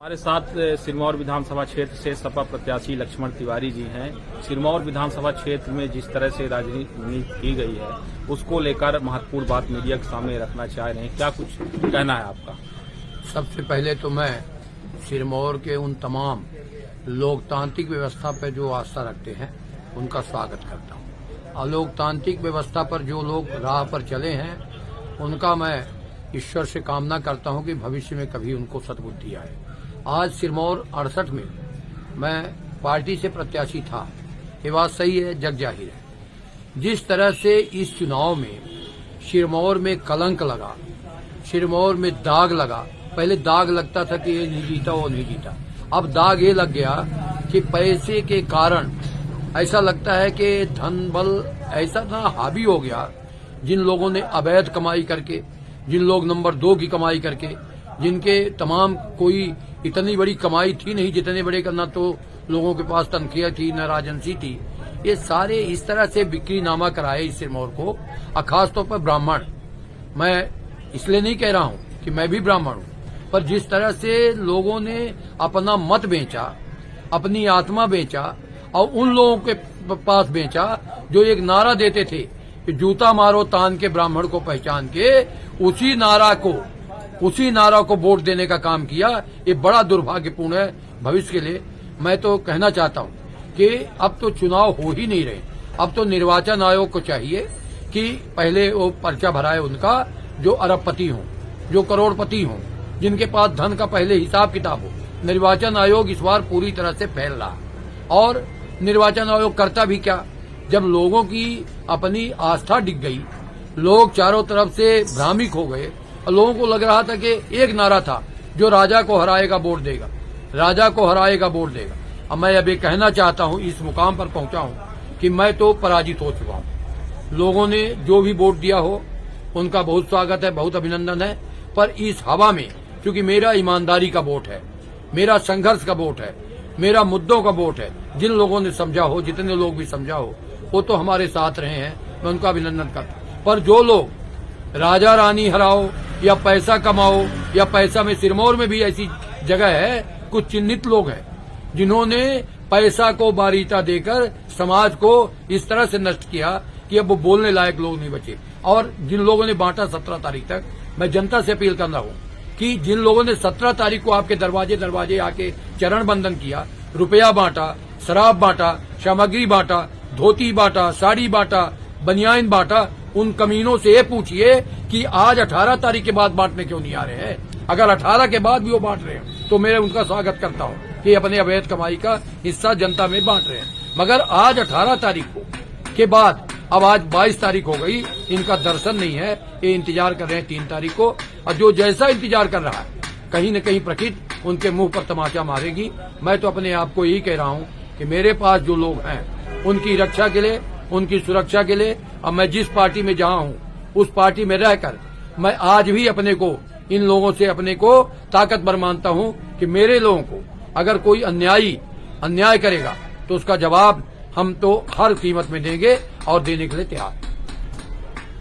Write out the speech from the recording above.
हमारे साथ सिरमौर विधानसभा क्षेत्र से सपा प्रत्याशी लक्ष्मण तिवारी जी हैं। सिरमौर विधानसभा क्षेत्र में जिस तरह से राजनीति की गई है उसको लेकर महत्वपूर्ण बात मीडिया के सामने रखना चाह रहे हैं, क्या कुछ कहना है आपका? सबसे पहले तो मैं सिरमौर के उन तमाम लोकतांत्रिक व्यवस्था पर जो आस्था रखते हैं उनका स्वागत करता हूं। अलोकतांत्रिक व्यवस्था पर जो लोग राह पर चले हैं उनका मैं ईश्वर से कामना करता हूं कि भविष्य में कभी उनको सद्बुद्धि आए। आज सिरमौर 68 में मैं पार्टी से प्रत्याशी था, ये बात सही है, जग जाहिर है। जिस तरह से इस चुनाव में सिरमौर में कलंक लगा, सिरमौर में दाग लगा। पहले दाग लगता था कि ये नहीं जीता वो नहीं जीता, अब दाग ये लग गया कि पैसे के कारण ऐसा लगता है कि धन बल ऐसा ना हावी हो गया। जिन लोगों ने अवैध कमाई करके, जिन लोग नंबर 2 की कमाई करके, जिनके तमाम कोई इतनी बड़ी कमाई थी नहीं, जितने बड़े करना तो लोगों के पास तनख्वाह थी न राजंसी थी, ये सारे इस तरह से बिक्री नामा कराए इस सिरमौर को। और खासतौर पर ब्राह्मण, मैं इसलिए नहीं कह रहा हूं कि मैं भी ब्राह्मण हूं, पर जिस तरह से लोगों ने अपना मत बेचा, अपनी आत्मा बेचा और उन लोगों के पास बेचा जो एक नारा देते थे कि जूता मारो तान के ब्राह्मण को पहचान के, उसी नारा को वोट देने का काम किया। ये बड़ा दुर्भाग्यपूर्ण है भविष्य के लिए। मैं तो कहना चाहता हूं कि अब तो चुनाव हो ही नहीं रहे, अब तो निर्वाचन आयोग को चाहिए कि पहले वो पर्चा भराए उनका जो अरबपति हों, जो करोड़पति हों, जिनके पास धन का पहले हिसाब किताब हो। निर्वाचन आयोग इस बार पूरी तरह से फैल रहा, और निर्वाचन आयोग करता भी क्या, जब लोगों की अपनी आस्था डिग गई, लोग चारों तरफ से भ्रामिक हो गए और लोगों को लग रहा था कि एक नारा था जो राजा को हराएगा वोट देगा, राजा को हराएगा वोट देगा। अब मैं अभी कहना चाहता हूं, इस मुकाम पर पहुंचा हूं कि मैं तो पराजित हो चुका हूं। लोगों ने जो भी वोट दिया हो उनका बहुत स्वागत है, बहुत अभिनंदन है, पर इस हवा में क्योंकि मेरा ईमानदारी का वोट है, मेरा संघर्ष का वोट है, मेरा मुद्दों का वोट है। जिन लोगों ने समझा हो, जितने लोग भी समझा हो, वो तो हमारे साथ रहे हैं, मैं उनका अभिनंदन करता हूं। पर जो लोग राजा रानी हराओ या पैसा कमाओ या पैसा में, सिरमौर में भी ऐसी जगह है, कुछ चिन्हित लोग हैं जिन्होंने पैसा को बारीता देकर समाज को इस तरह से नष्ट किया कि अब वो बोलने लायक लोग नहीं बचे। और जिन लोगों ने बांटा 17 तारीख तक, मैं जनता से अपील कर रहा हूं कि जिन लोगों ने 17 तारीख को आपके दरवाजे आके चरण बंदन किया, रुपया बांटा, शराब बांटा, सामग्री बांटा, धोती बांटा, साड़ी बांटा, बनियान बांटा, उन कमीनों से ये पूछिए कि आज 18 तारीख के बाद बांटने क्यों नहीं आ रहे हैं। अगर 18 के बाद भी वो बांट रहे हैं तो मैं उनका स्वागत करता हूं कि अपने अवैध कमाई का हिस्सा जनता में बांट रहे हैं। मगर आज 18 तारीख को के बाद, अब आज 22 तारीख हो गई, इनका दर्शन नहीं है। ये इंतजार कर रहे हैं 3 तारीख को, और जो जैसा इंतजार कर रहा है कहीं न कहीं प्रकृति उनके मुंह पर तमाचा मारेगी। मैं तो अपने आप को यही कह रहा हूं कि मेरे पास जो लोग हैं उनकी रक्षा के लिए, उनकी सुरक्षा के लिए, अब मैं जिस पार्टी में जहां हूं उस पार्टी में रहकर मैं आज भी अपने को, इन लोगों से अपने को ताकतवर मानता हूं कि मेरे लोगों को अगर कोई अन्याय करेगा तो उसका जवाब हम तो हर कीमत में देंगे और देने के लिए तैयार।